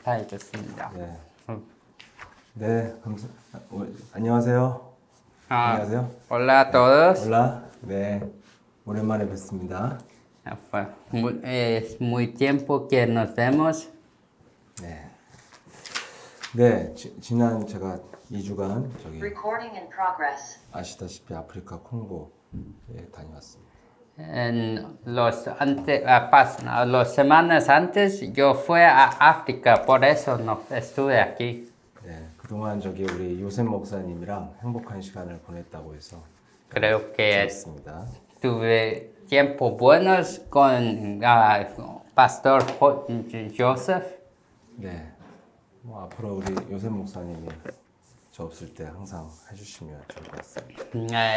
다 읽었습니다. 네. 네, 안녕하세요. 안녕하세요. Hola a todos. 올라. 네, 오랜만에 뵙습니다. Es muy tiempo que nos vemos. 네. 네, 지난 제가 2주간 저기 Recording in progress. 아시다시피 아프리카 콩고에 다녀왔습니다. En los semanas antes yo fui a África, por eso no estuve aquí. 네, 그동안 저기 우리 요셉 목사님이랑 행복한 시간을 보냈다고 해서 Creo que 좋습니다. tuve tiempos buenos con Pastor Joseph. 네, 뭐 앞으로 우리 요셉 목사님이 저 없을 때 항상 해주시면 좋을 것 같습니다.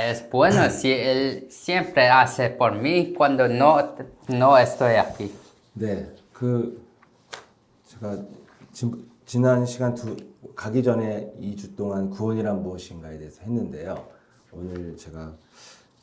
Es bueno si él siempre hace por mí cuando no estoy aquí. 네, 제가 지난 시간 가기 전에 2주 동안 구원이란 무엇인가에 대해서 했는데요. 오늘 제가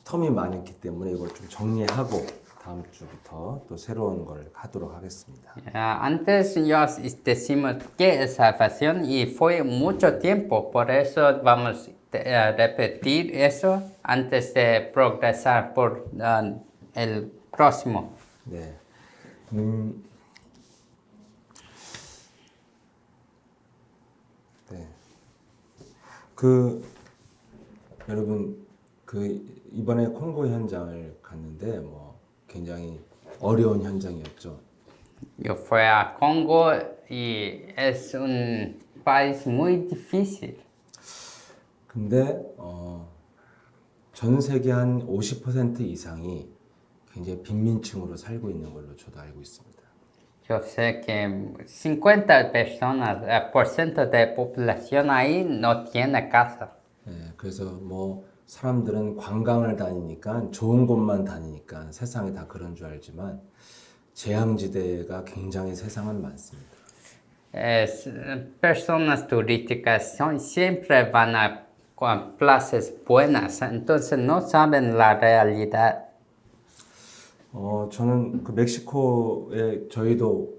텀이 많았기 때문에 이걸 좀 정리하고 다음 주부터 또 새로운 걸 하도록 하겠습니다. Antes yo decimos qué es salvación y fue mucho tiempo, por eso vamos a repetir eso antes de progresar por el próximo. 네, 네, 여러분 이번에 콩고 현장을 갔는데 뭐 굉장히 어려운 현장이었죠. Yo fui a Congo y es un país muy difícil. 근데 전 se계 한 50% 이상이 굉장히 빈민층으로 살고 있는 걸로 저도 알고 있습니다. Yo sé que 50% de población ahí no tiene casa. 네, 그래서 뭐 사람들은 관광을 다니니까 좋은 곳만 다니니까 세상이 다 그런 줄 알지만 재앙지대가 굉장히 세상은 많습니다. Personas turísticas siempre van a plazas buenas, entonces no saben la realidad. 저는 멕시코에 저희도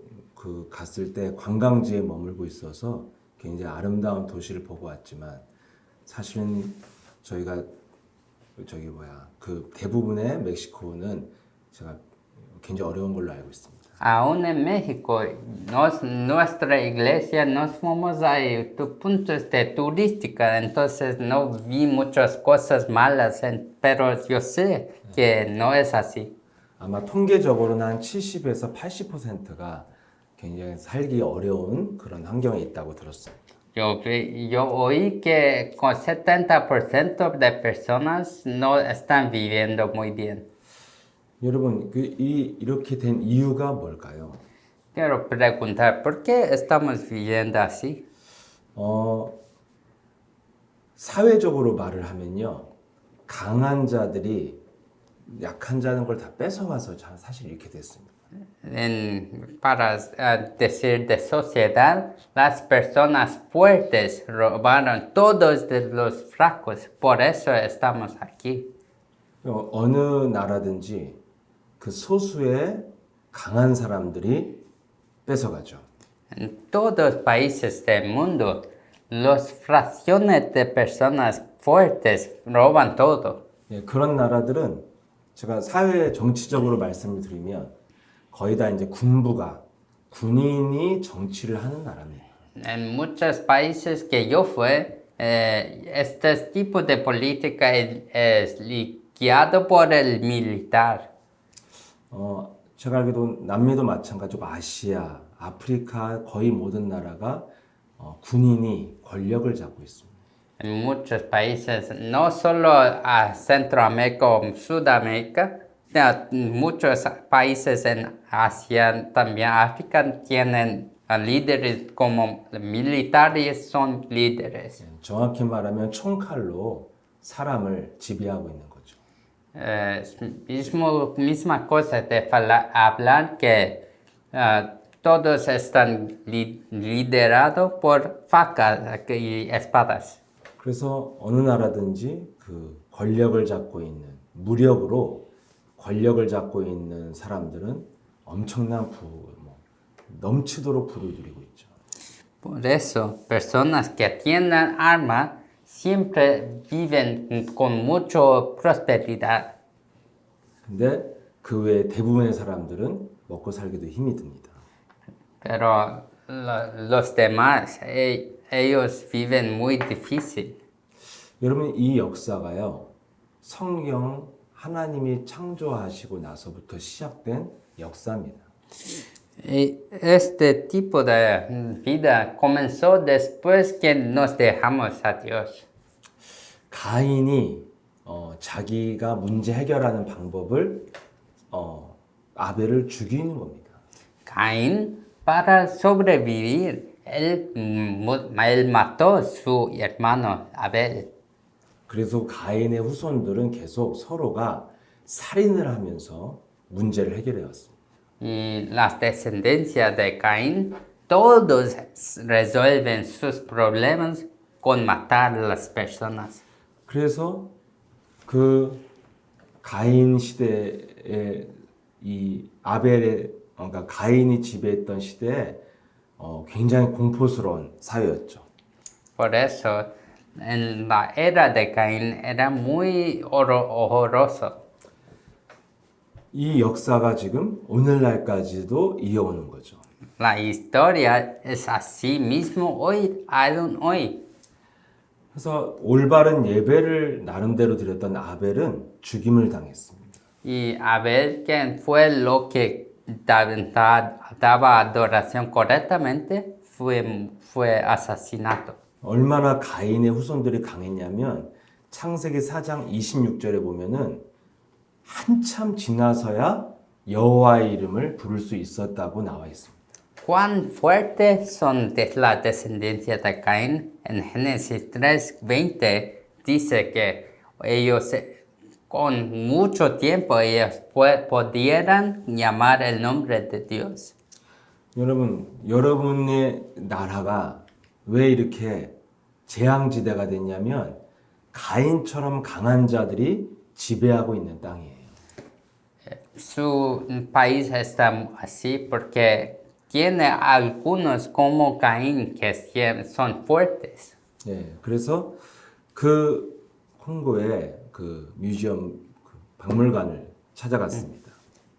갔을 때 관광지에 머물고 있어서 굉장히 아름다운 도시를 보고 왔지만 사실은 저희가 대부분의 멕시코는 제가 굉장히 어려운 걸로 알고 있습니다. Aún en México, nuestra iglesia nos fuimos a puntos de turística, entonces no vi muchas cosas malas, pero yo sé que no es así. 아마 통계적으로는 한 70에서 80%가 굉장히 살기 어려운 그런 환경에 있다고 들었습니다. Yo oí que con 70% de personas no están viviendo muy bien. 여러분, 이렇게 된 이유가 뭘까요? Quiero preguntar, ¿por qué estamos viviendo así? 사회적으로 말을 하면요. 강한 자들이 약한 자는 걸 다 뺏어와서 사실 이렇게 됐습니다. Para decir de sociedad, las personas fuertes robaron todos de los flacos, por eso estamos aquí. 어느 나라든지 그 소수의 강한 사람들이 뺏어가죠. En todos los países del mundo, las fracciones de personas fuertes roban todo. 예, 그런 나라들은 제가 사회 정치적으로 말씀을 드리면 거의 다 이제 군인이 정치를 하는 나라입니다. En muchos países que yo fui, este tipo de política es guiado por el militar. 제가 알기로 남미도 마찬가지고 아시아, 아프리카 거의 모든 나라가 군인이 권력을 잡고 있습니다. En muchos países, no solo a Centroamérica o Sudamérica, muchos países en Asia, también África, tienen líderes como militares son líderes. 정확히 말하면 총칼로 사람을 지배하고 있는 거죠. Misma cosa de hablar que todos están liderados por facas y espadas. 그래서 어느 나라든지 권력을 잡고 있는 무력으로 권력을 잡고 있는 사람들은 엄청난 넘치도록 부를 누리고 있죠. Por eso, personas que tienen armas siempre viven con mucha prosperidad. 근데 그 외에 대부분의 사람들은 먹고 살기도 힘이 듭니다. Pero los demás, ellos viven muy difícil. 여러분 이 역사가요. 성경 하나님이 창조하시고 나서부터 시작된 역사입니다. Y este tipo de vida comenzó después que nos dejamos a Dios. 가인이 자기가 문제 해결하는 방법을 아벨을 죽이는 겁니다. Caín, para sobrevivir, él mató a su hermano Abel. 그래서 가인의 후손들은 계속 서로가 살인을 하면서 문제를 해결해 왔습니다. Y las descendencias de Caín, todos resuelven sus problemas con matar a las personas. 그래서 그 가인 시대에 이 아벨의 그러니까 가인이 지배했던 시대에 굉장히 공포스러운 사회였죠. Por eso, en la era de Caín era muy horroroso. 이 역사가 지금 오늘날까지도 이어오는 거죠. La historia es así mismo hoy, aún hoy. 그래서 올바른 예배를 나름대로 드렸던 아벨은 죽임을 당했습니다. Y Abel, quien fue lo que daba adoración correctamente, fue asesinato. 얼마나 가인의 후손들이 강했냐면 창세기 4장 26절에 보면은 한참 지나서야 여호와의 이름을 부를 수 있었다고 나와 있습니다. Cuán fuertes son de la descendencia de Caín. En Génesis 3:20 dice que ellos con mucho tiempo ellos pudieran llamar el nombre de Dios. 여러분, 여러분의 나라가 왜 이렇게 재앙지대가 됐냐면 가인처럼 강한 자들이 지배하고 있는 땅이에요. Su país está así porque tiene algunos como Caín que son fuertes. 네, 그래서 그 콩고의 그 뮤지엄 박물관을 찾아갔습니다.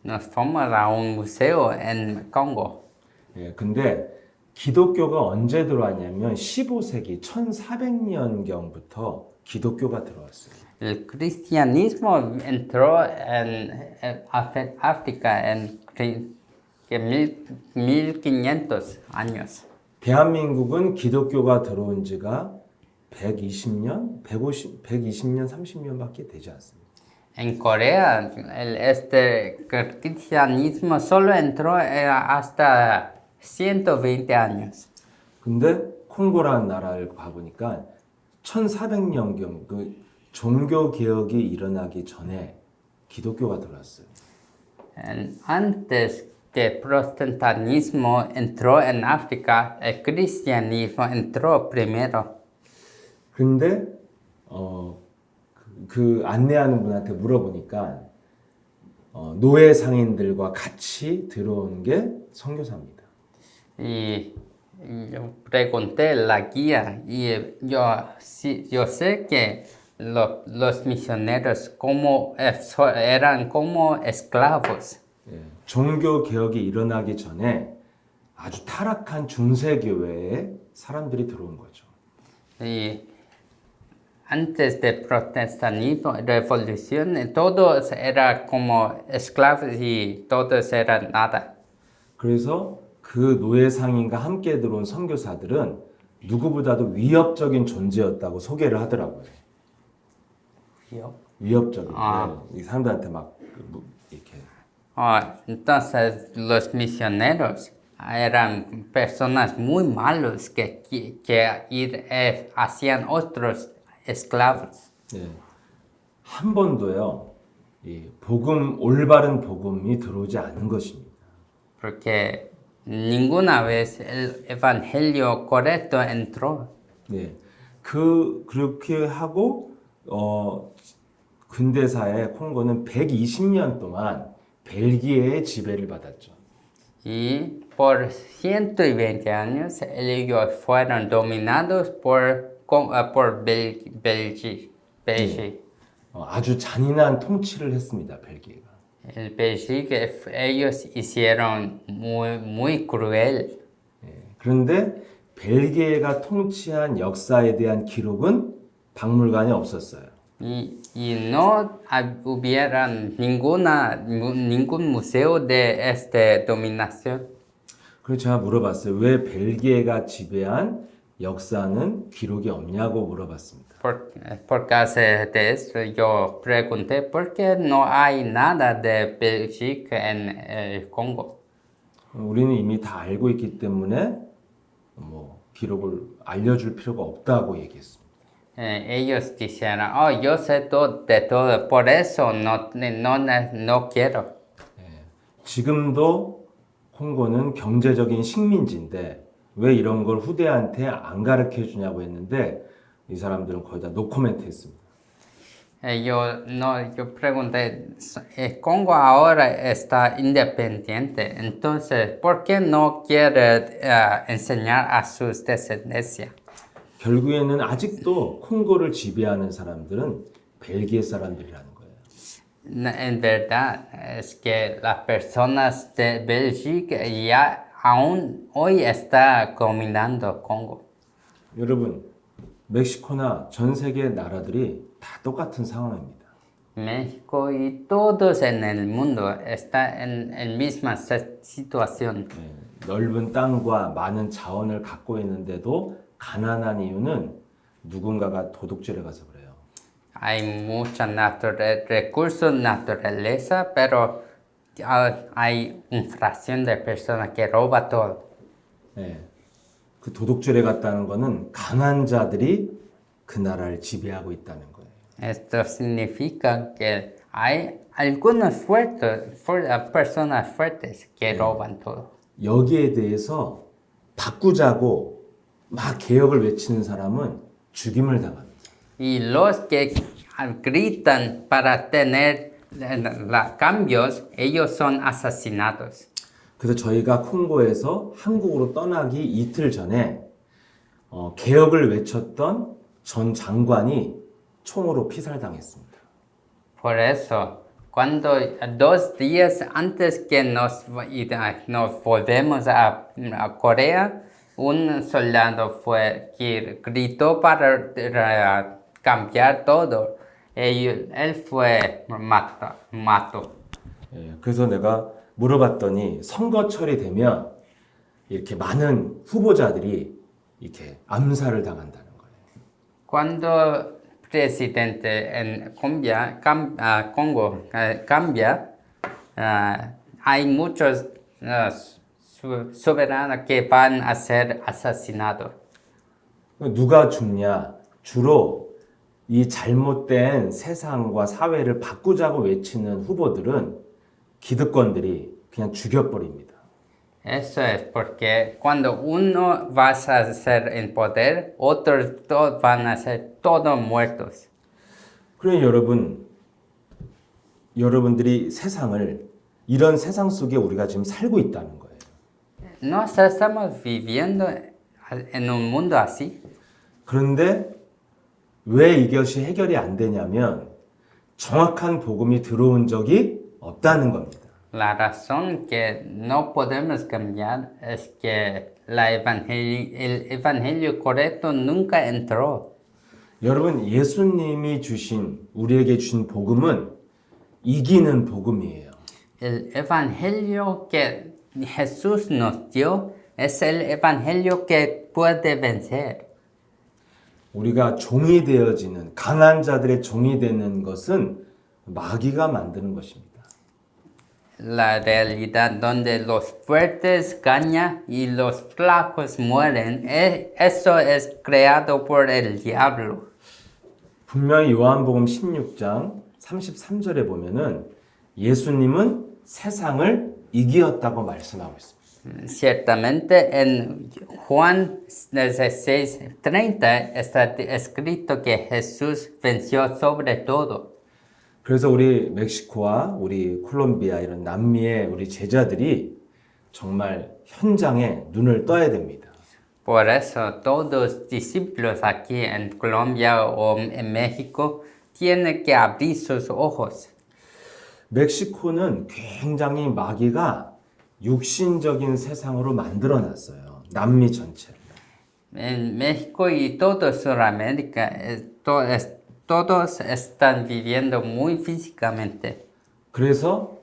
Nos fuimos a un museo en Congo. 예, 근데 기독교가 언제 들어왔냐면 15세기 1400년경부터 기독교가 들어왔어요. El cristianismo entró en África en 1500 años. 대한민국은 기독교가 들어온 지가 120년, 120년, 30년밖에 되지 않습니다. En Corea, este cristianismo solo entró hasta 120 años. 근데 콩고라는 나라를 가보니까 1400년경 그 종교 개혁이 일어나기 전에 기독교가 들어왔어요. Antes que el protestantismo entró en África, el cristianismo entró primero. 근데 그 안내하는 분한테 물어보니까 노예 상인들과 같이 들어온 게 선교사입니다. Y yo pregunté a la guía y yo sé que los misioneros eran como esclavos. 예, 종교 개혁이 일어나기 전에 아주 타락한 중세 교회에 사람들이 들어온 거죠. Y antes del protestantismo, revolución, todos eran como esclavos y todos eran nada. 그래서 그 노예 상인과 함께 들어온 선교사들은 누구보다도 위협적인 존재였다고 소개를 하더라고요. 위협적인. 네, 이 사람들한테 막 이렇게. Entonces los misioneros eran personas muy malos que hacían otros esclavos. 네, 한 번도요, 이 올바른 복음이 들어오지 않은 것입니다. Porque ninguna vez el evangelio correcto entró. 네, 그렇게 하고 근대사의 콩고는 120년 동안 벨기에의 지배를 받았죠. Y por 120 años ellos fueron dominados por Bélgica. 아주 잔인한 통치를 했습니다. 벨기에가. El Bélgica, ellos hicieron muy cruel. 그런데 벨기에가 통치한 역사에 대한 기록은 박물관에 없었어요. Y no hubieran ningún museo de esta dominación. 그래서 제가 물어봤어요. 왜 벨기에가 지배한 역사는 기록이 없냐고 물어봤습니다. Por causa de eso, yo pregunté por qué no hay nada de Bélgica en el Congo. 우리는 이미 다 알고 있기 때문에 뭐 기록을 알려줄 필요가 없다고 얘기했습니다. Ellos dijeron, oh, yo sé todo de todo, por eso no quiero. 지금도 콩고는 경제적인 식민지인데 왜 이런 걸 후대한테 안 가르쳐 주냐고 했는데 이 사람들은 거의 다 노코멘트 했습니다. Yo pregunté, Congo ahora está independiente, entonces, ¿por qué no quiere enseñar a sus descendencias? 결국에는 아직도 콩고를 지배하는 사람들은 벨기에 사람들이라는 거예요. En verdad, es que las personas de Bélgica ya aún hoy está dominando Congo. 여러분, 멕시코나 전 세계 나라들이 다 똑같은 상황입니다. México y todos en el mundo están en la misma situación. 넓은 땅과 많은 자원을 갖고 있는데도 가난한 이유는 누군가가 도둑질해 가서 그래요. Hay mucha recursos, naturaleza, pero hay infracción de personas que roban todo. 그 도둑질해 갔다는 거는 강한 자들이 그 나라를 지배하고 있다는 거예요. Esto significa que hay algunas personas fuertes que roban todo. 여기에 대해서 바꾸자고 막 개혁을 외치는 사람은 죽임을 당합니다. Y los que gritan para tener cambios, ellos son asesinados. 그래서 저희가 콩고에서 한국으로 떠나기 이틀 전에 개혁을 외쳤던 전 장관이 총으로 피살당했습니다. Por eso, cuando 2 días antes que nos volvemos a Corea, un soldado que gritó para cambiar todo. Él fue mató. 그래서 내가 물어봤더니 선거철이 되면 이렇게 많은 후보자들이 이렇게 암살을 당한다는 거예요. Cuando presidente en Congo cambia, hay muchos soberanos que van a ser asesinados. 누가 죽냐? 주로 이 잘못된 세상과 사회를 바꾸자고 외치는 후보들은 기득권들이 그냥 죽여버립니다. Eso es porque cuando uno va a ser en poder, otros todos van a ser todos muertos. 그러니 여러분들이 세상을 이런 세상 속에 우리가 지금 살고 있다는 거예요. ¿No estamos viviendo en un mundo así? 그런데 왜 이것이 해결이 안 되냐면 정확한 복음이 들어온 적이 없다는 겁니다. La razón que no podemos cambiar es que el evangelio correcto nunca entró. 여러분, 예수님이 우리에게 주신 복음은 이기는 복음이에요. El evangelio que Jesús nos dio es el evangelio que puede vencer. 우리가 종이 되어지는 강한 자들의 종이 되는 것은 마귀가 만드는 것입니다. La realidad donde los fuertes ganan y los flacos mueren, eso es creado por el diablo. 분명히 요한복음 16장 33절에 보면은 예수님은 세상을 이기었다고 말씀하고 있습니다. Ciertamente en Juan 16:30 está escrito que Jesús venció sobre todo. 그래서 우리 멕시코와 우리 콜롬비아 이런 남미의 우리 제자들이 정말 현장에 눈을 떠야 됩니다. Por eso todos los discípulos aquí en Colombia o en México tienen que abrir sus ojos. 멕시코는 굉장히 마귀가 육신적인 세상으로 만들어 놨어요. 남미 전체를. En México y toda Sudamérica, todos están viviendo muy físicamente. 그래서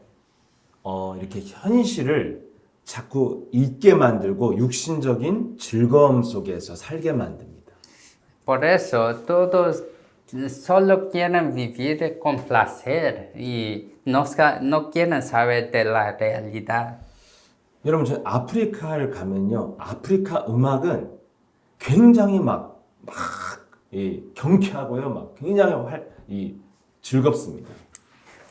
이렇게 현실을 자꾸 잊게 만들고 육신적인 즐거움 속에서 살게 만듭니다. Por eso todos solo quieren vivir con placer y no quieren saber de la realidad. 여러분, 저 아프리카를 가면요, 아프리카 음악은 굉장히 경쾌하고요, 막 굉장히 즐겁습니다.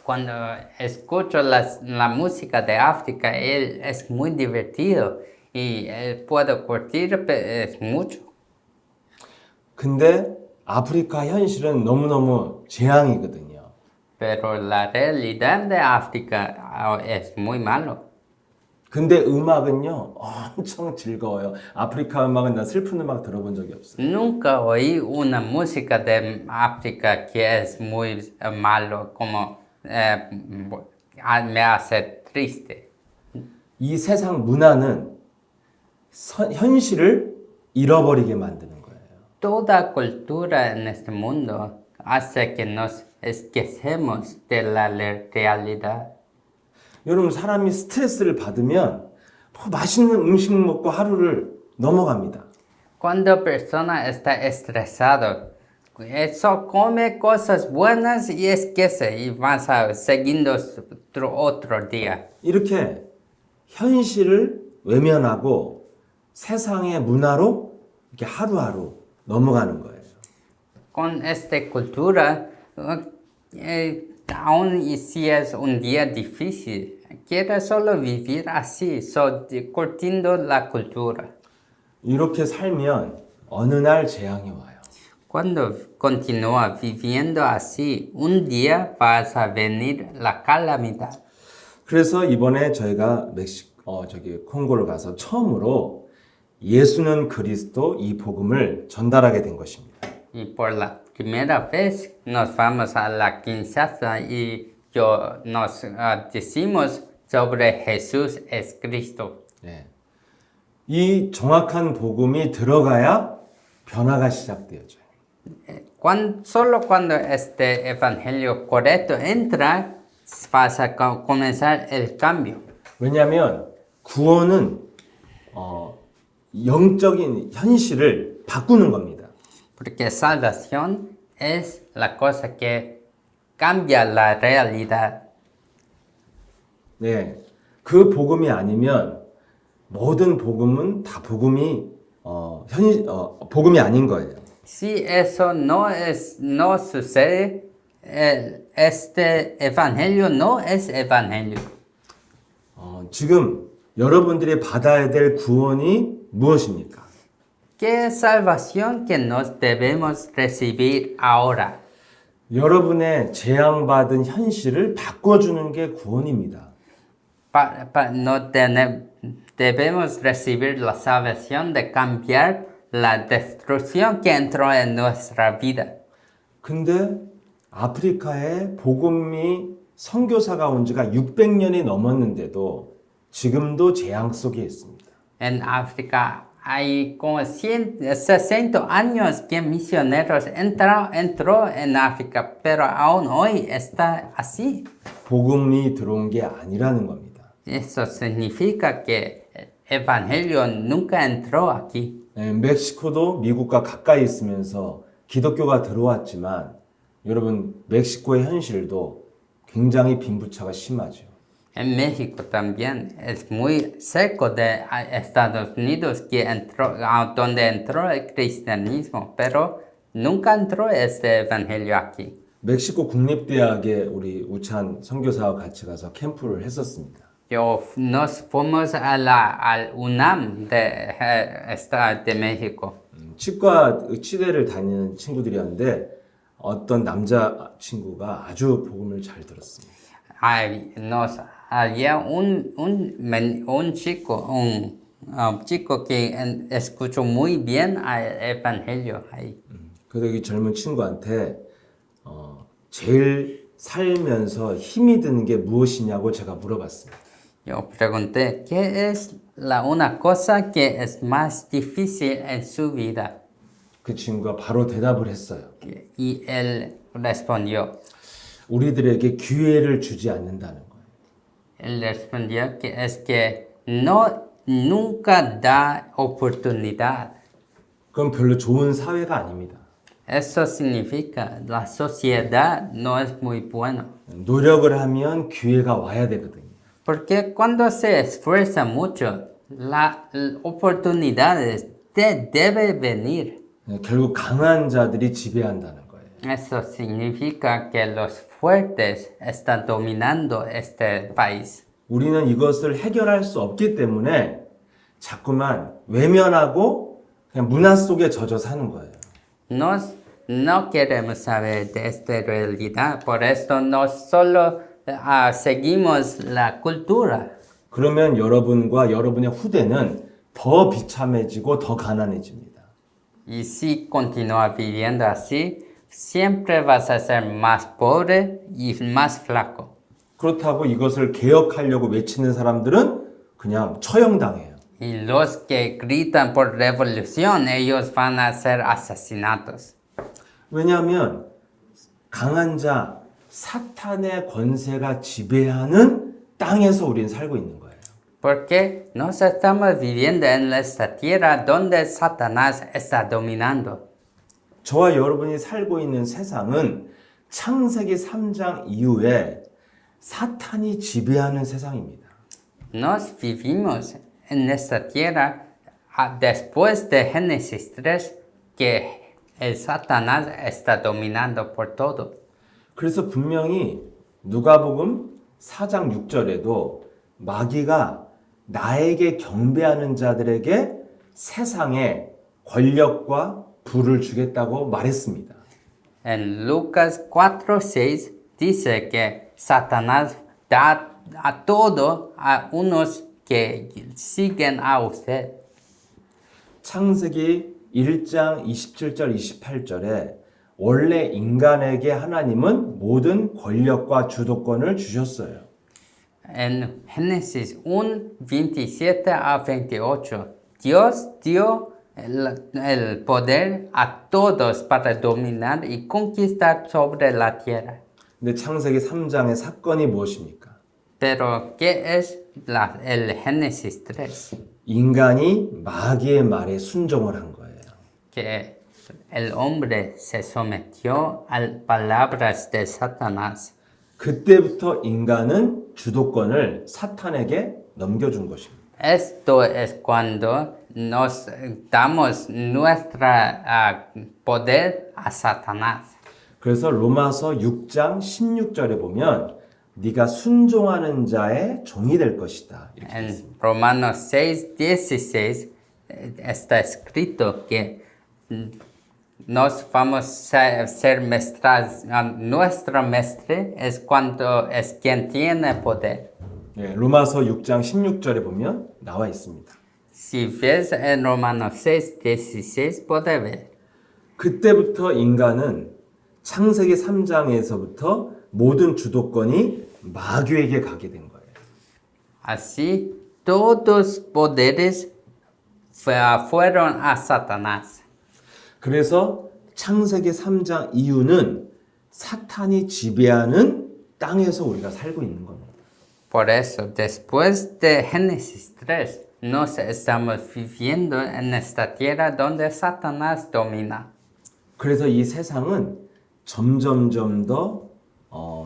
Cuando escucho la música de África, él es muy divertido y puedo curtir mucho. 근데 아프리카 현실은 너무너무 재앙이거든요. Pero la realidad de África es muy malo. 근데 음악은요, 엄청 즐거워요. 아프리카 음악은 나 슬픈 음악 들어본 적이 없어요. Nunca oí una música de África que es muy malo, como me hace triste. 이 세상 문화는 현실을 잃어버리게 만드는 거예요. Toda cultura en este mundo hace que nos esquecemos de la realidad. 여러분, 사람이 스트레스를 받으면 맛있는 음식 먹고 하루를 넘어갑니다. Cuando persona está estresado, eso come cosas buenas y esquece y vas a siguiendo otro día. 이렇게 현실을 외면하고 세상의 문화로 이렇게 하루하루 넘어가는 거예요. Con esta cultura, aun y si es un día difícil, quiere solo vivir así, curtiendo la cultura. 이렇게 살면 어느 날 재앙이 와요. Cuando continúa viviendo así, un día vas a venir la calamidad. 그래서 이번에 저희가 콩고를 가서 처음으로 예수는 그리스도 이 복음을 전달하게 된 것입니다. Y por la primera vez nos vamos a la Kinshasa y nos decimos sobre Jesús es Cristo. 네. 이 정확한 복음이 들어가야 변화가 시작되어져요. Solo cuando este evangelio correcto entra, vas a comenzar el cambio. 왜냐하면 구원은 영적인 현실을 바꾸는 겁니다. Porque salvación es la cosa que cambia la realidad. 네, 그 복음이 아니면 모든 복음은 다 복음이 복음이 아닌 거예요. Si eso no sucede, este evangelio no es evangelio. 지금 여러분들이 받아야 될 구원이 무엇입니까? ¿Qué salvación que nos debemos recibir ahora? 여러분의 재앙받은 현실을 바꿔주는 게 구원입니다. Debemos recibir la salvación de cambiar la destrucción que entró en nuestra vida. 근데 아프리카에 복음이 선교사가 온 지가 600년이 넘었는데도 지금도 재앙 속에 있습니다. En África hay como 60 años que misioneros entró en África, pero aún hoy está así. 복음이 들어온 게 아니라는 겁니다. Eso significa que el evangelio nunca entró aquí. 네, 멕시코도 미국과 가까이 있으면서 기독교가 들어왔지만 여러분 멕시코의 현실도 굉장히 빈부차가 심하죠. En México también es muy cerca de Estados Unidos donde entró el cristianismo, pero nunca entró este evangelio aquí. 멕시코 국립대학에 우리 우찬 선교사와 같이 가서 캠프를 했었습니다. Nos fuimos al UNAM de México. 치과 치대를 다니는 친구들이었는데 어떤 남자 친구가 아주 복음을 잘 들었습니다. Había un chico, un chico que escuchó muy bien el evangelio ahí. 그래서 이 젊은 친구한테 제일 살면서 힘이 드는 게 무엇이냐고 제가 물어봤습니다. Yo pregunté, ¿qué es una cosa que es más difícil en su vida? 그 친구가 바로 대답을 했어요. Y él respondió. 우리들에게 기회를 주지 않는다는 거예요. Él respondió que es que nunca da oportunidad. 그건 별로 좋은 사회가 아닙니다. Eso significa la sociedad no es muy buena. 노력을 하면 기회가 와야 되거든요. Porque cuando se esfuerza mucho, las oportunidades debe venir. 결국 강한 자들이 지배한다는 거예요. Eso significa que los fuertes están dominando este país. 우리는 이것을 해결할 수 없기 때문에 자꾸만 외면하고 그냥 문화 속에 젖어 사는 거예요. No queremos saber de esta realidad, por esto no solo seguimos la cultura. 그러면 여러분과 여러분의 후대는 더 비참해지고 더 가난해집니다. Y si continúas viviendo así, siempre vas a ser más pobre y más flaco. 그렇다고 이것을 개혁하려고 외치는 사람들은 그냥 처형당해요. Y los que gritan por revolución, ellos van a ser asesinatos. 왜냐하면 강한 자, 사탄의 권세가 지배하는 땅에서 우리는 살고 있는 거예요. Porque nos estamos viviendo en esta tierra donde Satanás está dominando. 저와 여러분이 살고 있는 세상은 창세기 3장 이후에 사탄이 지배하는 세상입니다. Nos vivimos en esta tierra después de Génesis 3 que el Satanás está dominando por todo. 그래서 분명히 누가복음 4장 6절에도 마귀가 나에게 경배하는 자들에게 세상의 권력과 부를 주겠다고 말했습니다. En Lucas 4:6 dice que Satanás da a todo a unos que siguen a usted. 창세기 1장 27절 28절에 원래 인간에게 하나님은 모든 권력과 주도권을 주셨어요. En Génesis 1, 27 a 28, Dios dio el poder a todos para dominar y conquistar sobre la tierra. 근데 창세기 3장의 사건이 무엇입니까? Pero, ¿qué es el Génesis 3? 인간이 마귀의 말에 순종을 한 거예요. Que el hombre se sometió a palabras de Satanás. 그때부터 인간은 주도권을 사탄에게 넘겨준 것입니다. Esto es cuando nos damos nuestro poder a Satanás. 그래서 로마서 6장 16절에 보면 네가 순종하는 자의 종이 될 것이다. 이렇게 En 있습니다. Romanos 6:16 está escrito que nos vamos a ser maestras. Nuestro mestre es cuando es quien tiene poder. 네, 로마서 6장 16절에 보면 나와 있습니다. Si ves en Romanos 6:16 puedes ver. 그때부터 인간은 창세기 3장에서부터 모든 주도권이 마귀에게 가게 된 거예요. Así todos poderes fueron a Satanás. 그래서 창세기 3장 이후는 사탄이 지배하는 땅에서 우리가 살고 있는 겁니다. Por eso, después de Génesis 3, nos estamos viviendo en esta tierra donde Satanás domina. 그래서 이 세상은 점점점 더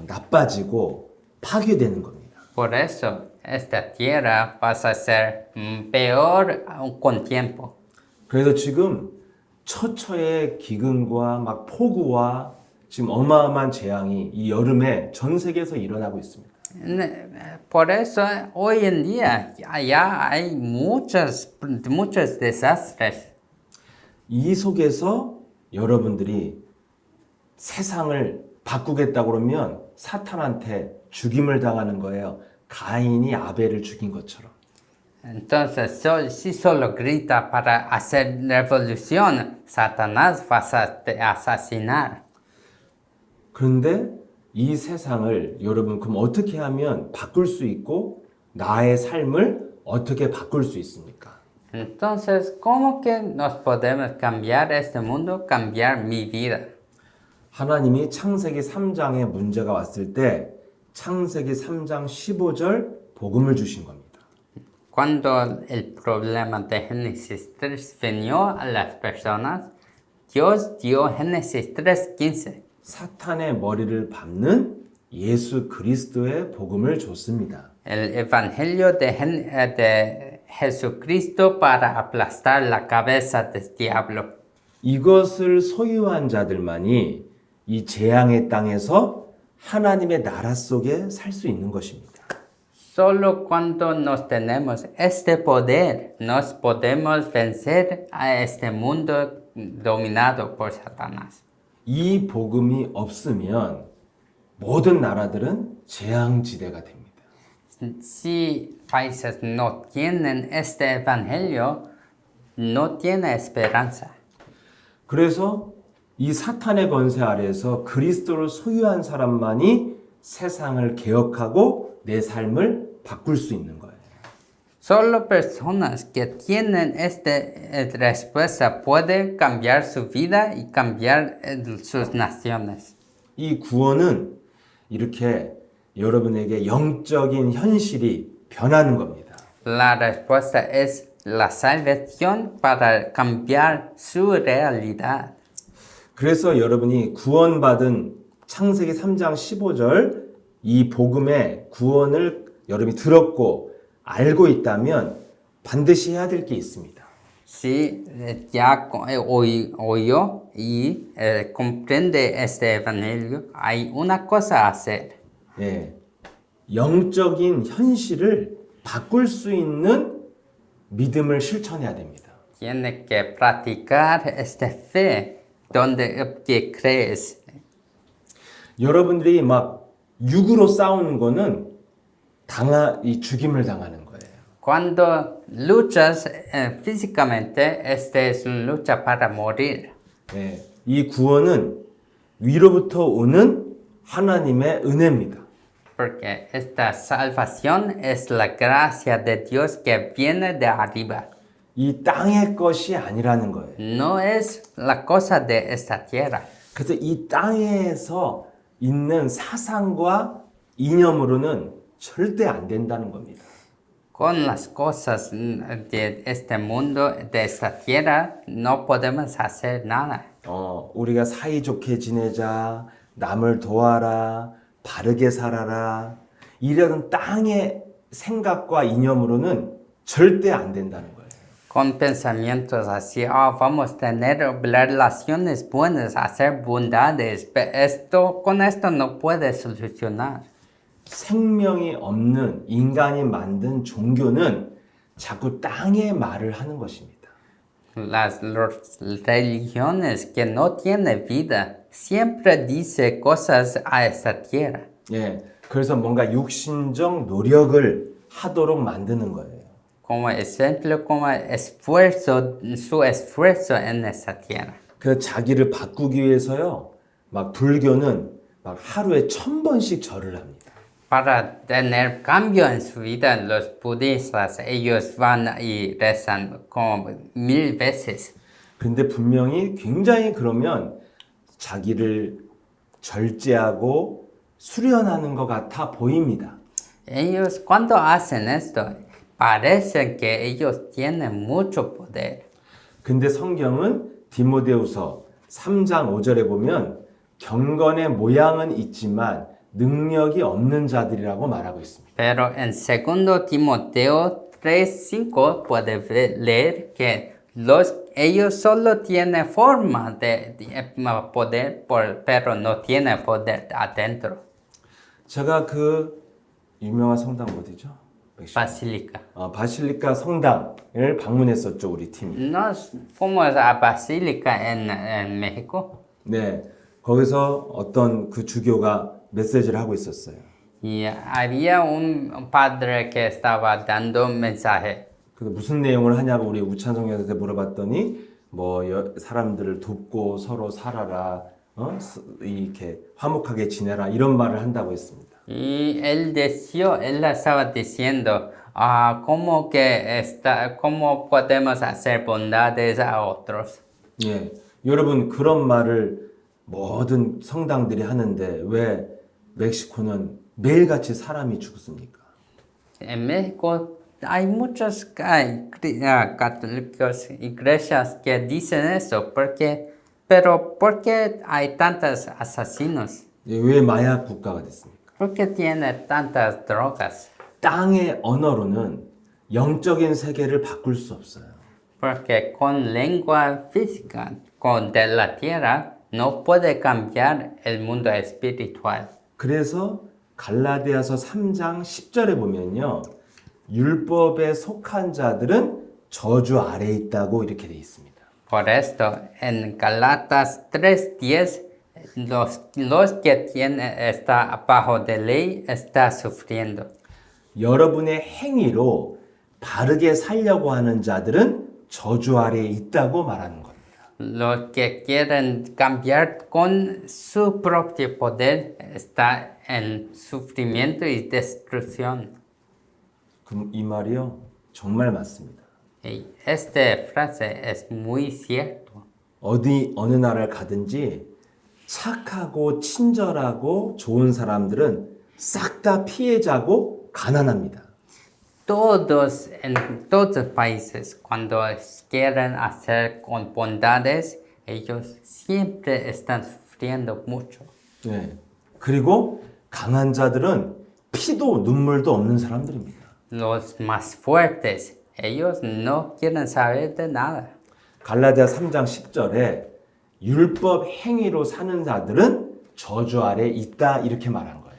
나빠지고 파괴되는 겁니다. Por eso, esta tierra pasa a ser peor con tiempo. 그래서 지금 처처의 기근과 막 폭우와 지금 어마어마한 재앙이 이 여름에 전 세계에서 일어나고 있습니다. Por eso, hoy en día ya hay muchos desastres. 이 속에서 여러분들이 세상을 바꾸겠다고 그러면 사탄한테 죽임을 당하는 거예요. 가인이 아벨을 죽인 것처럼. Entonces, si solo grita para hacer revolución, Satanás va a asesinar. 그런데 이 세상을 여러분 그럼 어떻게 하면 바꿀 수 있고 나의 삶을 어떻게 바꿀 수 있습니까? Entonces, ¿cómo que nos podemos cambiar este mundo, cambiar mi vida? 하나님이 창세기 3장에 문제가 왔을 때 창세기 3장 15절 복음을 주신 겁니다. Cuando el problema de Génesis 3 vino a las personas, Dios dio Génesis 3:15. 사탄의 머리를 밟는 예수 그리스도의 복음을 줬습니다. El Evangelio de Jesucristo para aplastar la cabeza del diablo. 이것을 소유한 자들만이 이 재앙의 땅에서 하나님의 나라 속에 살 수 있는 것입니다. Solo cuando nos tenemos este poder, nos podemos vencer a este mundo dominado por Satanás. 이 복음이 없으면 모든 나라들은 재앙지대가 됩니다. Si países no tienen este evangelio, no tiene esperanza. 그래서 이 사탄의 권세 아래에서 그리스도를 소유한 사람만이 세상을 개혁하고 내 삶을 바꿀 수 있는 거예요. Solo personas que tienen esta respuesta pueden cambiar su vida y cambiar sus naciones. 이 구원은 이렇게 여러분에게 영적인 현실이 변하는 겁니다. La respuesta es la salvación para cambiar su realidad. 그래서 여러분이 구원받은 창세기 3장 15절 이 복음의 구원을 여러분이 들었고 알고 있다면 반드시 해야 될 게 있습니다. Si ya oyó y comprende este evangelio, hay una cosa a hacer. 예, 영적인 현실을 바꿀 수 있는 믿음을 실천해야 됩니다. Tiene que practicar esta fe donde que crees. 여러분들이 막 육으로 싸우는 거는 이 죽임을 당하는 거예요. Cuando luchas físicamente, esta es una lucha para morir. 예, 이 구원은 위로부터 오는 하나님의 은혜입니다. Porque esta salvación es la gracia de Dios que viene de arriba. 이 땅의 것이 아니라는 거예요. No es la cosa de esta tierra. 그래서 이 땅에서 있는 사상과 이념으로는 절대 안 된다는 겁니다. Con las cosas de este mundo, de esta tierra, no podemos hacer nada. 우리가 사이좋게 지내자, 남을 도와라, 바르게 살아라 이런 땅의 생각과 이념으로는 절대 안 된다는 거예요. Con pensamientos así, vamos a tener relaciones buenas, hacer bondades, pero con esto no puede solucionar. 생명이 없는 인간이 만든 종교는 자꾸 땅의 말을 하는 것입니다. Las religiones que no tienen vida siempre dice cosas a esta tierra. 예, 그래서 뭔가 육신적 노력을 하도록 만드는 거예요. Como ejemplo, como esfuerzo, su esfuerzo en esta tierra. 그 자기를 바꾸기 위해서요, 막 불교는 막 하루에 1000번씩 절을 합니다. Para tener cambio en su vida, los budistas, ellos van y rezan como 1000 veces. 근데 분명히 굉장히 그러면 자기를 절제하고 수련하는 것 같아 보입니다. Ellos cuando hacen esto, parece que ellos tienen mucho poder. 근데 성경은 디모데후서 3장 5절에 보면 경건의 모양은 있지만 능력이 없는 자들이라고 말하고 있습니다. Pero en 2 Timoteo 3:5 puede leer que ellos solo tienen forma de poder, pero no tienen poder adentro. 제가 그 유명한 성당 어디죠? Basílica. 바실리카 성당을 방문했었죠, 우리 팀이. Nos fuimos a Basílica en México. 네, 거기서 어떤 그 주교가 메시지를 하고 있었어요. Y había un padre que estaba dando un mensaje. 근데 무슨 내용을 하냐고 우리 우찬성님한테 물어봤더니 뭐 사람들을 돕고 서로 살아라, 이렇게 화목하게 지내라 이런 말을 한다고 했습니다. Y él estaba diciendo, ¿cómo podemos hacer bondades a otros? 예, 여러분 그런 말을 모든 성당들이 하는데 왜 멕시코는 매일같이 사람이 죽습니까? En México hay muchos católicos, iglesias que dicen eso, pero ¿por qué hay tantos asesinos? 예, 왜 마약 국가가 됐습니까? ¿Por qué tiene tantas drogas? 땅의 언어로는 영적인 세계를 바꿀 수 없어요. Porque con lengua física, con de la tierra, no puede cambiar el mundo espiritual. 그래서 갈라디아서 3장 10절에 보면요. 율법에 속한 자들은 저주 아래에 있다고 이렇게 돼 있습니다. Por esto, en Galatas 3:10, los que tienen está bajo de ley está sufriendo. 여러분의 행위로 바르게 살려고 하는 자들은 저주 아래에 있다고 말하는 겁니다. Los que quieren cambiar con su propio poder está en sufrimiento y destrucción. 그럼 이 말이요. 정말 맞습니다. Y esta frase es muy cierto. 어느 나라를 가든지 착하고 친절하고 좋은 사람들은 싹 다 피해자고 가난합니다. Todos en todos los países, cuando quieren hacer con bondades, ellos siempre están sufriendo mucho. 네. 그리고 강한 자들은 피도 눈물도 없는 사람들입니다. Los más fuertes, ellos no quieren saber de nada. 갈라디아 3장 10절에 율법 행위로 사는 자들은 저주 아래 있다 이렇게 말한 거예요.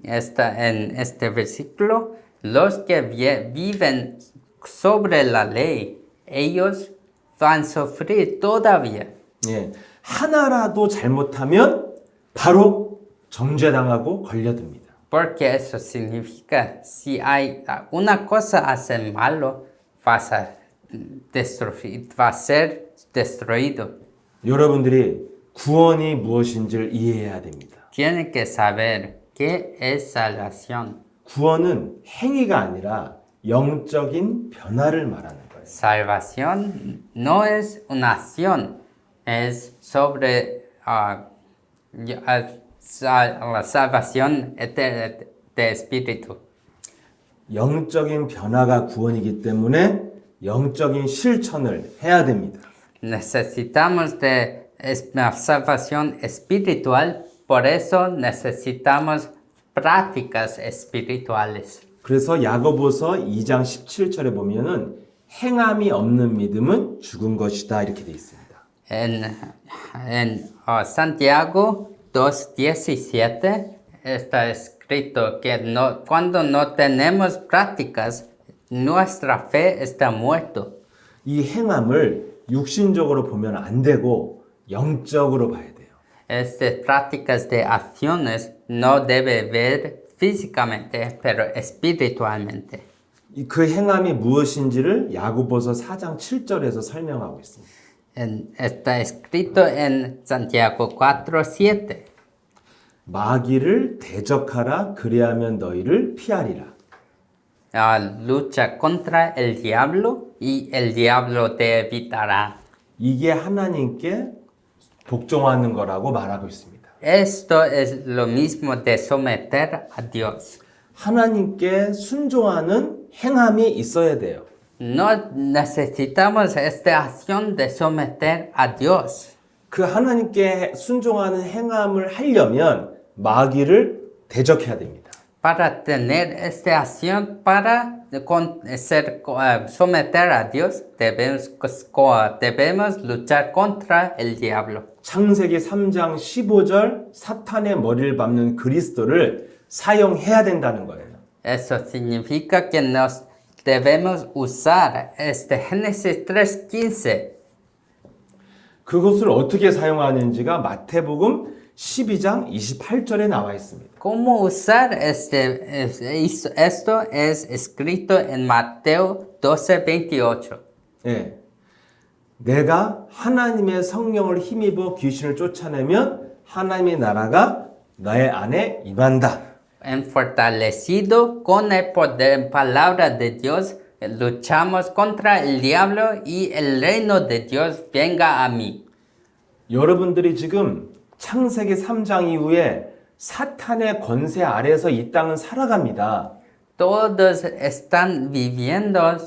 En este versículo, los que viven sobre la ley, ellos van a sufrir todavía. 예. 하나라도 잘못하면 바로 정죄당하고 걸려듭니다. Porque eso significa, si hay una cosa hacer malo, va a ser destruido. 여러분들이 구원이 무엇인지를 이해해야 됩니다. Tienen que saber qué es salvación. 구원은 행위가 아니라 영적인 변화를 말하는 거예요. Salvación no es una acción, es sobre la salvación de espíritu. 영적인 변화가 구원이기 때문에 영적인 실천을 해야 됩니다. Necesitamos de una salvación espiritual, por eso necesitamos prácticas espirituales. 그래서 야고보서 2장 17절에 보면은 행함이 없는 믿음은 죽은 것이다 이렇게 돼 있습니다. En Santiago 2:17 está escrito que cuando no tenemos prácticas, nuestra fe está muerto. 이 행함을 육신적으로 보면 안 되고 영적으로 봐야 돼요. Estas prácticas de acciones no debe ver físicamente, pero espiritualmente. 그 행함이 무엇인지를 야고보서 4장 7절에서 설명하고 있습니다. Está escrito en Santiago 4:7. 마귀를 대적하라 그리하면 너희를 피하리라. Lucha contra el diablo y el diablo te evitará. 이게 하나님께 복종하는 거라고 말하고 있습니다. Esto es lo mismo de someter a Dios. 하나님께 순종하는 행함이 있어야 돼요. No necesitamos esta acción de someter a Dios. 그 하나님께 순종하는 행함을 하려면 마귀를 대적해야 됩니다. Para tener esta acción, para someter a Dios, debemos luchar contra el diablo. 창세기 3장 15절 사탄의 머리를 밟는 그리스도를 사용해야 된다는 거예요. Eso significa que nos debemos usar Génesis 3:15. 그것을 어떻게 사용하는지가 마태복음 12장 28절에 나와 있습니다. ¿Cómo usar esto es escrito en Mateo 12:28. 예. 내가 하나님의 성령을 힘입어 귀신을 쫓아내면 하나님의 나라가 너의 안에 임한다. En fortalecido con el poder, palabra de Dios, luchamos contra el diablo y el reino de Dios venga a mí. 여러분들이 지금 창세기 3장 이후에 사탄의 권세 아래에서 이 땅은 살아갑니다. Todos están viviendo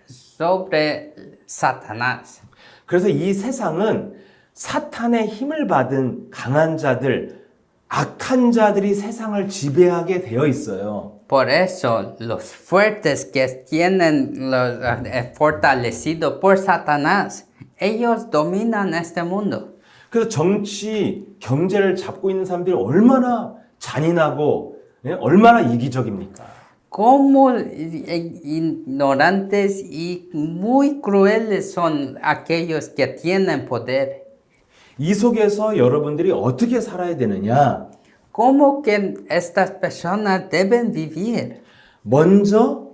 sobre Satanás. 그래서 이 세상은 사탄의 힘을 받은 강한 자들, 악한 자들이 세상을 지배하게 되어 있어요. Por eso, los fuertes que tienen fortalecido por Satanás, ellos dominan este mundo. 그래서 정치, 경제를 잡고 있는 사람들이 얼마나 잔인하고 얼마나 이기적입니까? Cómo ignorantes y muy crueles son aquellos que tienen poder. 이 속에서 여러분들이 어떻게 살아야 되느냐? ¿Cómo que estas personas deben vivir? 먼저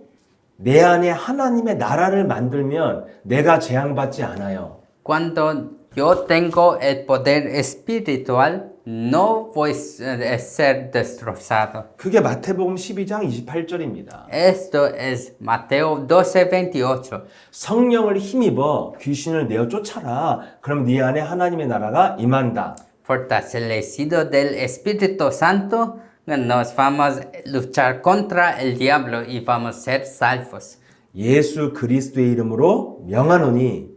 내 안에 하나님의 나라를 만들면 내가 재앙받지 않아요. Cuando yo tengo el poder espiritual, no voy a ser destrozado. 그게 마태복음 12장 28절입니다. Esto es Mateo 12:28. 성령을 힘입어 귀신을 내어 쫓아라. 그럼 네 안에 하나님의 나라가 임한다. Fortalecido del Espíritu Santo, nos vamos a luchar contra el diablo y vamos a ser salvos. 예수 그리스도의 이름으로 명하노니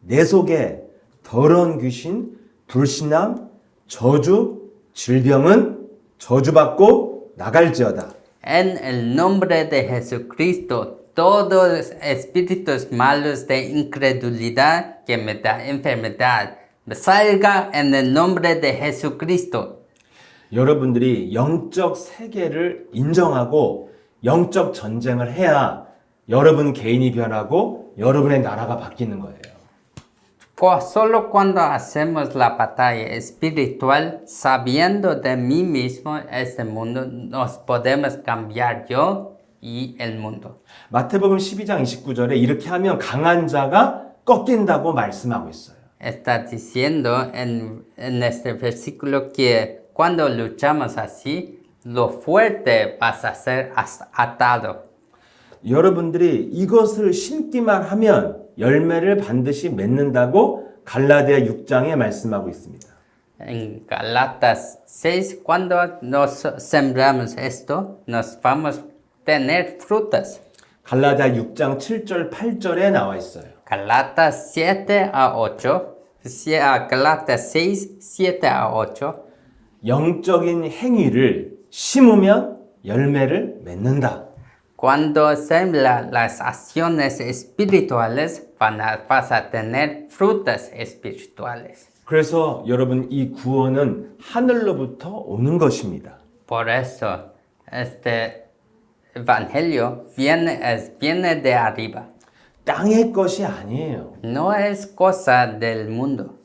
내 속에 더러운 귀신, 불신앙, 저주, 질병은 저주받고 나갈지어다. En el nombre de Jesucristo, todos espíritus malos de incredulidad que me da enfermedad, salga en el nombre de Jesucristo. 여러분들이 영적 세계를 인정하고 영적 전쟁을 해야 여러분 개인이 변하고 여러분의 나라가 바뀌는 거예요. Solo cuando hacemos la batalla espiritual, sabiendo de mí mismo, este mundo, nos podemos cambiar yo y el mundo. 마태복음 12장 29절에 이렇게 하면 강한 자가 꺾인다고 말씀하고 있어요. Está diciendo en este versículo que cuando luchamos así, lo fuerte vas a ser atado. 여러분들이 이것을 심기만 하면 열매를 반드시 맺는다고 갈라디아 6장에 말씀하고 있습니다. En Galatas 6, cuando nos sembramos esto, nos vamos a tener frutas. 갈라디아 6장 7절 8절에 나와 있어요. Galatas 7 a 8, Galatas 6, 7 a 8. 영적인 행위를 심으면 열매를 맺는다. Cuando sembra las acciones espirituales, vas a tener frutas espirituales. 그래서 여러분 이 구원은 하늘로부터 오는 것입니다. Por eso, este evangelio viene de arriba. 땅의 것이 아니에요. No es cosa del mundo.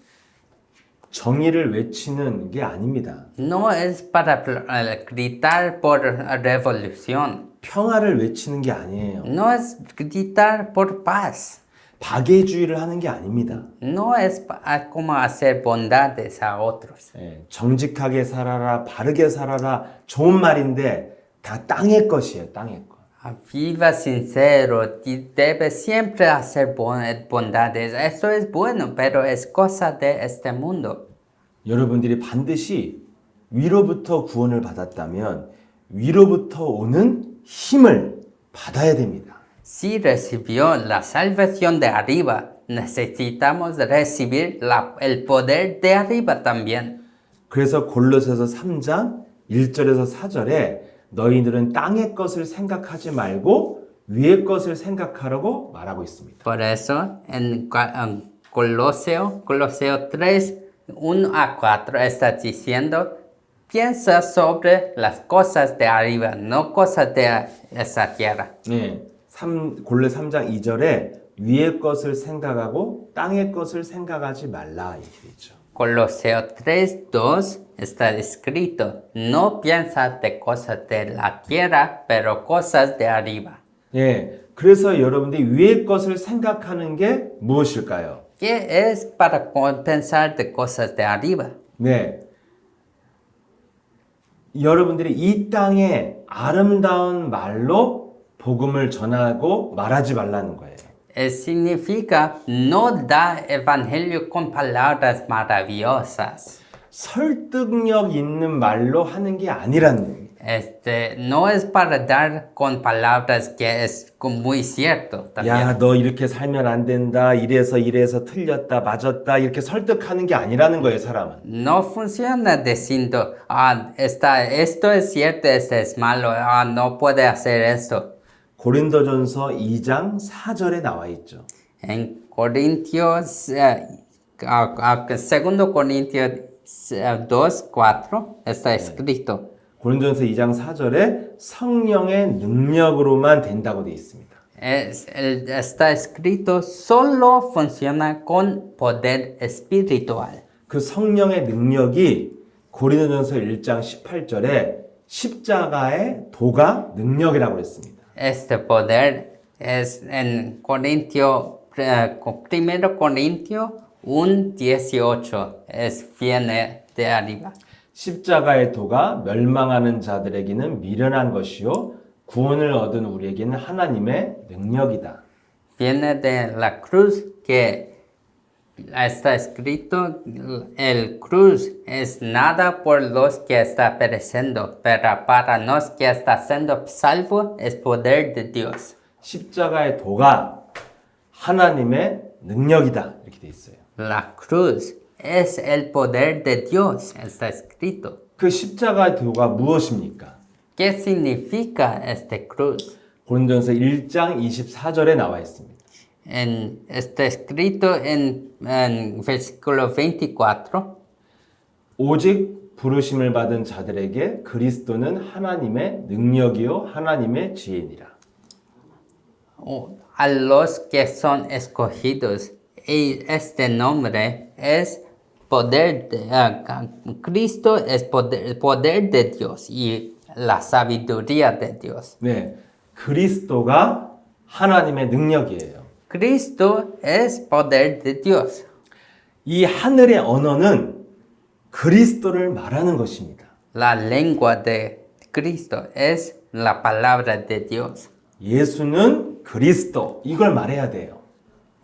정의를 외치는 게 아닙니다. No es para gritar por revolución. 평화를 외치는 게 아니에요. No es gritar por paz. 박애주의를 하는 게 아닙니다. No es como hacer bondades a otros. 정직하게 살아라, 바르게 살아라, 좋은 말인데 다 땅의 것이에요, 땅의 것. Viva sincero, debe siempre hacer bondades. Eso es bueno, pero es cosa de este mundo. 여러분들이 반드시 위로부터 구원을 받았다면 위로부터 오는 힘을 받아야 됩니다. Si recibió la salvación de arriba, necesitamos recibir el poder de arriba también. 그래서 골로새서 3장 1절에서 4절에 너희들은 땅의 것을 생각하지 말고 위의 것을 생각하라고 말하고 있습니다. Por eso, en Coloseo 3, 1 a 4 está diciendo, piensa sobre las cosas de arriba, no cosas de esa tierra. 네, 골로새 3장 2절에 위의 것을 생각하고 땅의 것을 생각하지 말라 이렇게 되죠. Coloseo 3:2 está escrito, no piensas de cosas de la tierra, pero cosas de arriba. 예, 그래서 여러분들이 위의 것을 생각하는 게 무엇일까요? ¿Qué es para pensar de cosas de arriba? 네, 여러분들이 이 땅에 아름다운 말로 복음을 전하고 말하지 말라는 거예요. Significa no da evangelio con palabras maravillosas. 설득력 있는 말로 하는 게 아니라는 겁니다. No es para dar con palabras que es muy cierto también. 야, 너 이렇게 살면 안 된다. 이래서 틀렸다, 맞았다. 이렇게 설득하는 게 아니라는 거예요, 사람은. No funciona diciendo, esto es cierto, esto es malo, no puede hacer esto. 고린도전서 2장 4절에 나와 있죠. En Corintios, 2 Corintios 2:4 está escrito. 고린도전서 2장 4절에 성령의 능력으로만 된다고 되어 있습니다. Está escrito, solo funciona con poder espiritual. 그 성령의 능력이 고린도전서 1장 18절에 십자가의 도가 능력이라고 했습니다. Este poder es en Corintio, 1 Corintio 1:18, viene de arriba. 십자가의 도가 멸망하는 자들에게는 미련한 것이요 구원을 얻은 우리에게는 하나님의 능력이다. Viene de la cruz que está escrito, el cruz es nada por los que está pereciendo, pero para los que está siendo salvo es poder de Dios. 십자가의 도가 하나님의 능력이다. 이렇게 돼 있어요. La cruz es el poder de Dios, está escrito. 그 십자가의 도가 무엇입니까? ¿Qué significa este cruz? 고린도전서 1장 24절에 나와 있습니다. Está escrito en versículo 24. 오직 부르심을 받은 자들에게 그리스도는 하나님의 능력이요 하나님의 지혜니라. A los que son escogidos, este nombre es poder de Cristo, es poder de Dios y la sabiduría de Dios. 네, 그리스도가 하나님의 능력이에요. Cristo es poder de Dios. 이 하늘의 언어는 그리스도를 말하는 것입니다. La lengua de Cristo es la palabra de Dios. 예수는 그리스도 이걸 말해야 돼요.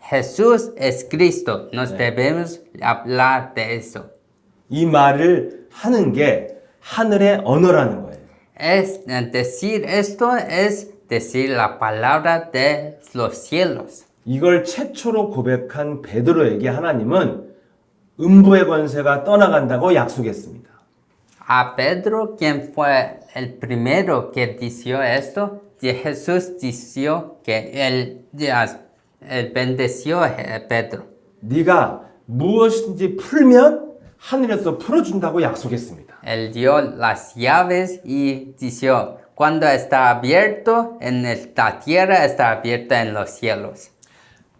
Jesús es Cristo. Nos debemos hablar de eso. 이 말을 하는 게 하늘의 언어라는 거예요. Decir esto es decir la palabra de los cielos. 이걸 최초로 고백한 베드로에게 하나님은 음부의 권세가 떠나간다고 약속했습니다. A Pedro, quien fue el primero que dijo esto, Jesús dijo que él bendeció a Pedro. 네가 무엇인지 풀면 하늘에서 풀어준다고 약속했습니다. Él dio las llaves y dijo, cuando está abierto en la tierra, está abierta en los cielos.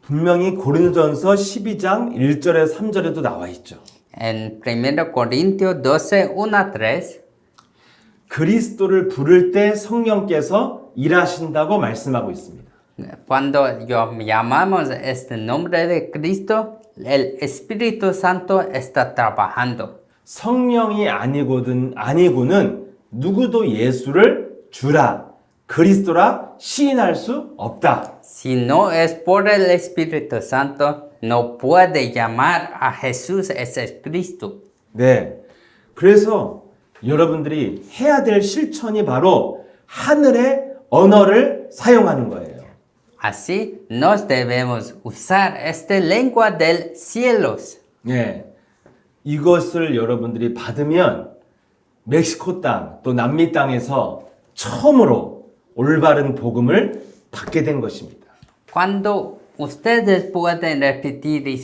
분명히 고린도전서 12장 1절에 3절에도 나와 있죠. En 1 Corintios 12:1-3, 그리스도를 부를 때 성령께서 일하신다고 말씀하고 있습니다. cuando llamamos este nombre de Cristo, el Espíritu Santo está trabajando. 성령이 아니고는 누구도 예수를 주라, 그리스도라 시인할 수 없다. Si no es por el Espíritu Santo, no puede llamar a Jesús ese Cristo. 네. 그래서 여러분들이 해야 될 실천이 바로 하늘의 언어를 사용하는 거예요. Así nos debemos usar esta lengua del cielos. 네. 이것을 여러분들이 받으면 멕시코 땅, 또 남미 땅에서 처음으로 올바른 복음을 받게 된 것입니다. Cuando ustedes pueden repetir y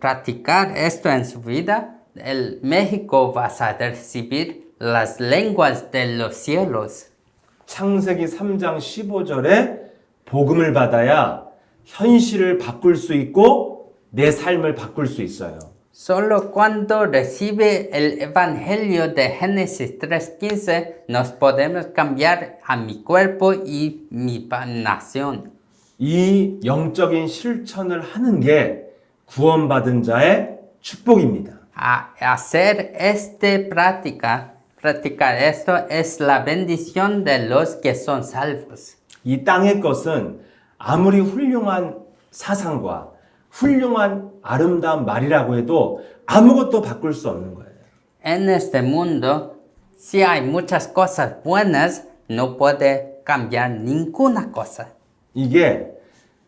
practicar esto en su vida, el México va a recibir las lenguas de los cielos. 창세기 3장 15절에 복음을 받아야 현실을 바꿀 수 있고 내 삶을 바꿀 수 있어요. Solo cuando recibe el Evangelio de Génesis 3:15 nos podemos cambiar a mi cuerpo y mi nación. 이 영적인 실천을 하는 게 구원받은 자의 축복입니다. Hacer practicar esto es la bendición de los que son salvos. 이 땅의 것은 아무리 훌륭한 사상과 훌륭한 아름다운 말이라고 해도 아무것도 바꿀 수 없는 거예요. En este mundo, si hay muchas cosas buenas, no puede cambiar ninguna cosa. 이게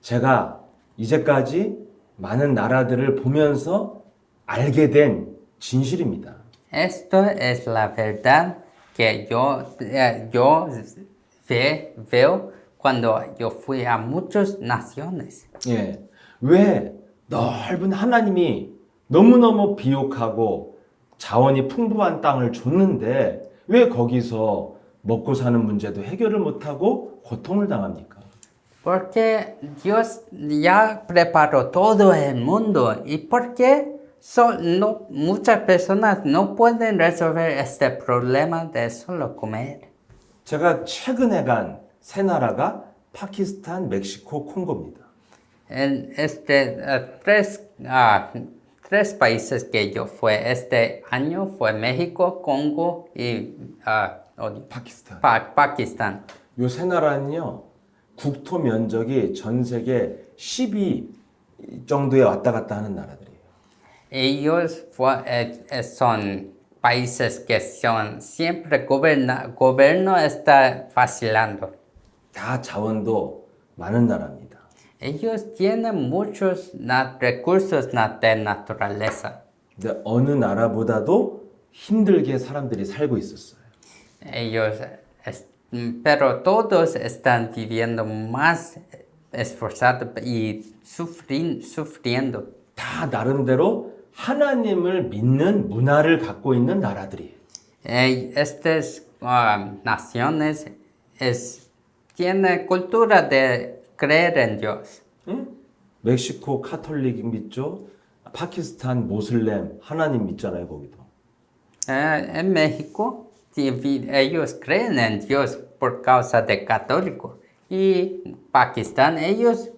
제가 이제까지 많은 나라들을 보면서 알게 된 진실입니다. Esto es la verdad que yo veo cuando yo fui a muchas naciones. 예. 왜 넓은 하나님이 너무너무 비옥하고 자원이 풍부한 땅을 줬는데 왜 거기서 먹고 사는 문제도 해결을 못하고 고통을 당합니까? Porque Dios ya preparó todo el mundo y porque muchas personas no pueden resolver este problema de solo comer. 제가 최근에 간 세 나라가 파키스탄, 멕시코, 콩고입니다. En tres países que yo fui este año fue México, Congo y 파키스탄. Pakistán. 요 세 나라는요. 국토 면적이 전 세계 10위 정도에 왔다 갔다 하는 나라들이에요. Ellos son países que son siempre gobierno está vacilando. 다 자원도 많은 나라입니다. Ellos tienen muchos recursos de naturaleza. 근데 어느 나라보다도 힘들게 사람들이 살고 있었어요. Pero todos están viviendo más esforzados y sufriendo. 다 나름대로 하나님을 믿는 문화를 갖고 있는 나라들이에요. Estas naciones tienen cultura de creer en Dios. 응? 멕시코 카톨릭 믿죠? 파키스탄 모슬렘 하나님 믿잖아요, 거기도. En México, ellos creen en Dios por causa de católico. Y Pakistán, ellos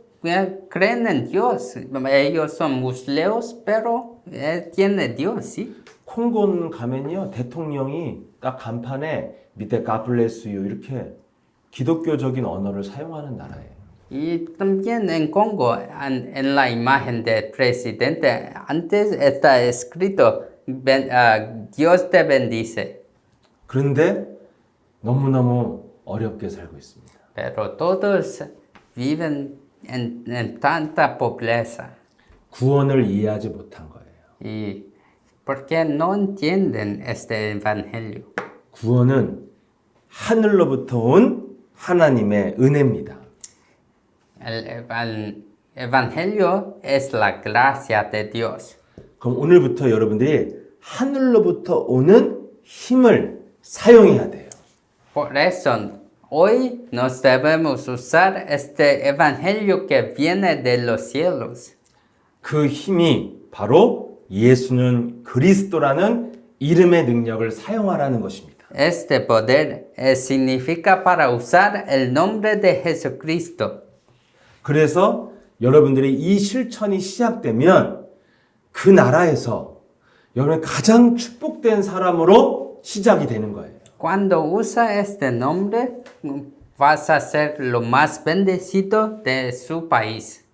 creen en Dios. Ellos son musulmanes, pero tienen Dios, ¿sí? 콩고는 가면요, 대통령이 딱 간판에 밑에 God bless you 이렇게 기독교적인 언어를 사용하는 나라예요. Y también en Congo, en la imagen del presidente, antes está escrito, Dios te bendice. 그런데 너무너무 어렵게 살고 있습니다. Pero todos viven en tanta pobreza. 구원을 이해하지 못한 거예요. ¿Y por qué no entienden este evangelio? 구원은 하늘로부터 온 하나님의 은혜입니다. El evangelio es la gracia de Dios. 그럼 오늘부터 여러분들이 하늘로부터 오는 힘을 사용해야 돼요. Por eso, hoy nos debemos usar este evangelio que viene de los cielos. 그 힘이 바로 예수는 그리스도라는 이름의 능력을 사용하라는 것입니다. Este poder significa para usar el nombre de Jesucristo. 그래서 여러분들이 이 실천이 시작되면 그 나라에서 여러분 가장 축복된 사람으로 시작이 되는 거예요. Cuando usa este nombre, vas a ser lo más bendecido de su país.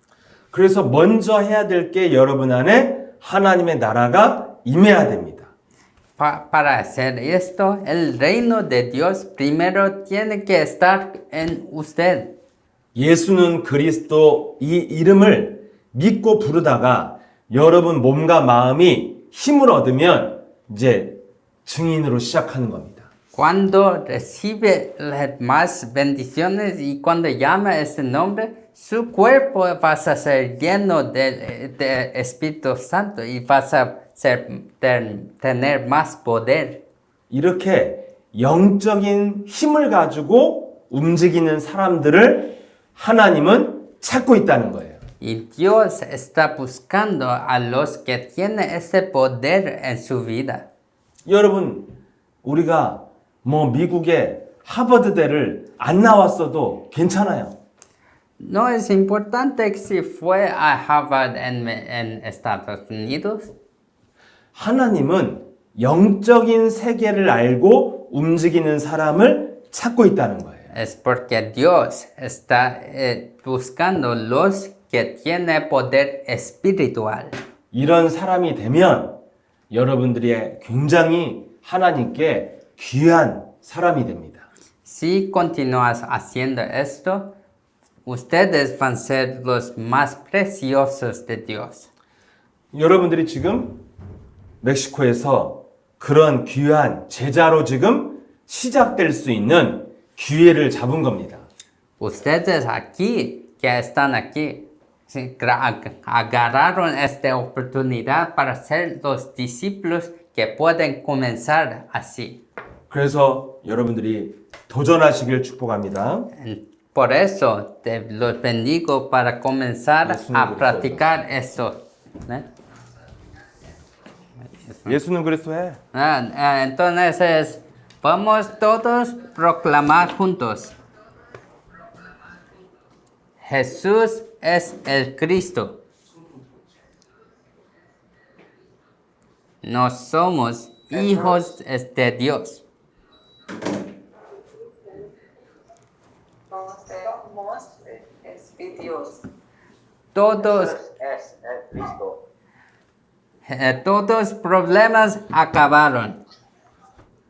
그래서 먼저 해야 될 게 여러분 안에 하나님의 나라가 임해야 됩니다. Para hacer esto, el reino de Dios primero tiene que estar en usted. 예수는 그리스도 이 이름을 믿고 부르다가 여러분 몸과 마음이 힘을 얻으면 이제 증인으로 시작하는 겁니다. Cuando recibe las más bendiciones y cuando llama ese nombre, su cuerpo va a ser lleno del Espíritu Santo y vas a tener más poder. 이렇게 영적인 힘을 가지고 움직이는 사람들을 하나님은 찾고 있다는 거예요. Y Dios está buscando a los que tienen ese poder en su vida. 여러분, 우리가 뭐 미국의 하버드대를 안 나왔어도 괜찮아요. No es importante que si fue a Harvard en Estados Unidos. 하나님은 영적인 세계를 알고 움직이는 사람을 찾고 있다는 거예요. Es porque Dios está buscando los que tienen poder espiritual. 이런 사람이 되면 여러분들이 굉장히 하나님께 귀한 사람이 됩니다. Si continúas haciendo esto, ustedes van a ser los más preciosos de Dios. 여러분들이 지금 멕시코에서 그런 귀한 제자로 지금 시작될 수 있는 기회를 잡은 겁니다. Ustedes aquí, que están aquí, agarraron esta oportunidad para ser los discípulos que pueden comenzar así. 그래서 여러분들이 도전하시길 축복합니다. Por eso te los bendigo para comenzar a practicar eso. ¿Eh? 예수는 그리스도해. Entonces, vamos todos a proclamar juntos. Jesús es el Cristo. No somos hijos de Dios. Somos Dios. Todos, Es el Cristo. todos problemas acabaron.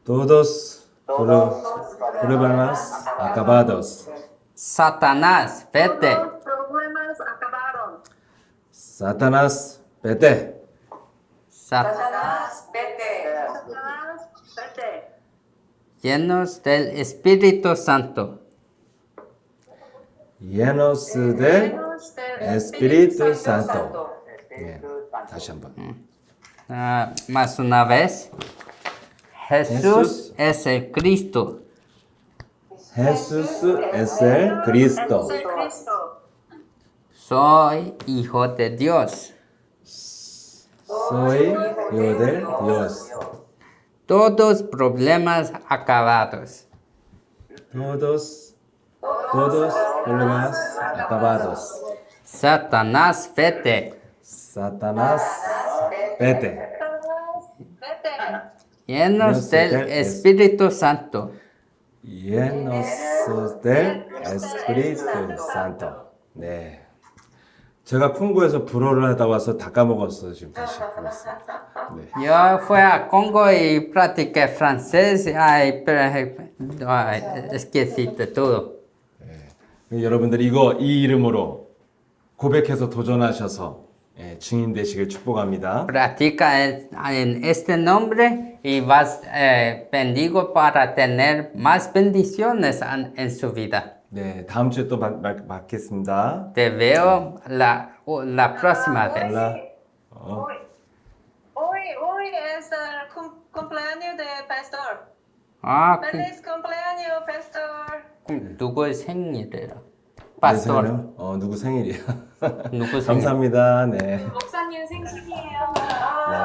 Todos problemas acabados. Satanás, vete. Los problemas acabaron. Satanás, vete. Satanás, vete. Satanás, vete. Llenos del Espíritu Santo. Llenos del Llenos del Espíritu Santo. 네, Espíritu Santo. 다시 한번. Más una vez. Jesús es el Cristo. Jesús es el Cristo. Es el Cristo. Soy hijo de Dios. Soy hijo de Dios. Todos problemas acabados. Todos problemas acabados. Satanás, vete. Satanás, vete. Satanás, vete. Llenos del Espíritu Santo. Llenos del Espíritu Santo. 네. 제가 콩고에서 불어를 하다 와서 다 까먹었어요. 지금 다시 그렇습니다. 네. Yo fui a Congo y practiqué francés. Ay, pero esquecí todo. 여러분들이 이 이름으로 고백해서 도전하셔서 증인 되시길 축복합니다. Practica en este nombre y vas bendigo para tener más bendiciones en su vida. 네, 다음 주에 또 뵙겠습니다. Te veo la próxima vez. 올라. Hoy es el cumpleaños de Pastor. 아, Feliz cumpleaños, Pastor. 누구의 생일이라? 내 파스토르. 생일은? 누구 생일이야? 누구 생일? 감사합니다. 네. 목사님 생신이에요. 네,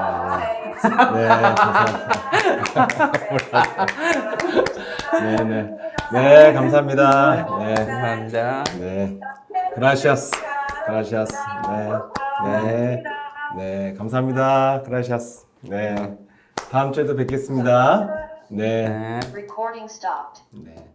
감사합니다. 네, 감사합니다. 네, 감사합니다. 네, gracias, gracias. 네, 감사합니다. gracias. 네, 다음 주에도 뵙겠습니다. 네, 네. Recording stopped. 네.